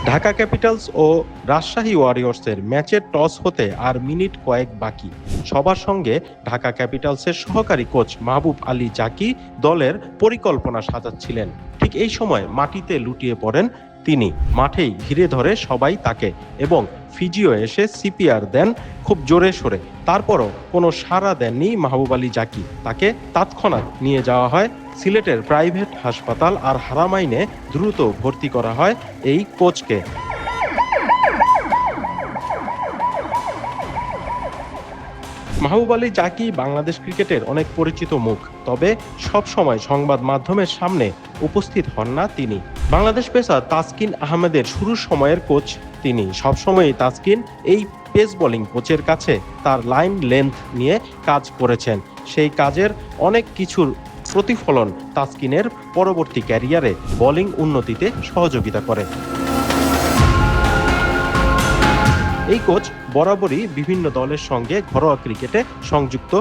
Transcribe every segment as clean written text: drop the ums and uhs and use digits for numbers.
Dhaka Capitals ও রাজশাহী ওয়ারিয়র্সের ম্যাচের toss হতে আর minute কয়েক বাকি। সবার সঙ্গে ঢাকা ক্যাপিটালসের সহকারী কোচ মাহবুব আলী জাকি দলের পরিকল্পনা সাজাচ্ছিলেন। ঠিক এই সময় মাটিতে লুটিয়ে পড়েন তিনি। মাঠেই ঘিরে ধরে সবাই তাকে এবং ফিজিও এসে সিপিআর দেন খুব জোরে সোরে। তারপরও কোনো সাড়া দেননি মাহবুব আলী জাকি। তাকে তৎক্ষণাৎ নিয়ে যাওয়া হয় সিলেটের প্রাইভেট হাসপাতাল আর হারামাইনে দ্রুত ভর্তি করা হয় এই কোচকে। মাহবুব আলী জাকি বাংলাদেশ ক্রিকেটের অনেক পরিচিত মুখ, তবে সব সময় সংবাদ মাধ্যমের সামনে উপস্থিত হন না তিনি। বাংলাদেশ পেসার তাসকিন আহমেদের শুরুর সময়ের কোচ তিনি। সবসময়ই তাসকিন এই পেস বোলিং কোচের কাছে তার লাইন লেন্থ নিয়ে কাজ করেছেন। সেই কাজের অনেক কিছুর প্রতিফলন তাসকিনের পরবর্তী ক্যারিয়ারে বোলিং উন্নতিতে সহযোগিতা করে। এই কোচ বরাবরই বিভিন্ন দলের সঙ্গে ঘরোয়া ক্রিকেটে সংযুক্ত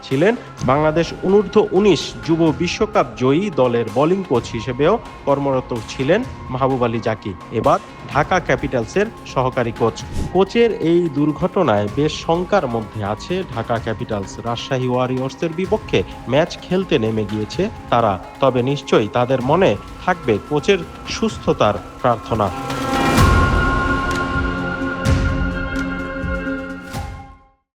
ছিলেন বাংলাদেশ অনূর্ধ্ব-19 যুব বিশ্বকাপ জয়ী দলের বোলিং কোচ হিসেবেও কর্মরত ছিলেন মাহবুব আলী জাকি। এবার ঢাকা ক্যাপিটালসের সহকারী কোচের এই দুর্ঘটনায় বেশ শঙ্কার মধ্যে আছে ঢাকা ক্যাপিটালস। রাজশাহী ওয়ারিয়র্সের বিপক্ষে ম্যাচ খেলতে নেমে গিয়েছে তারা, তবে নিশ্চয়ই তাদের মনে থাকবে কোচের সুস্থতার প্রার্থনা।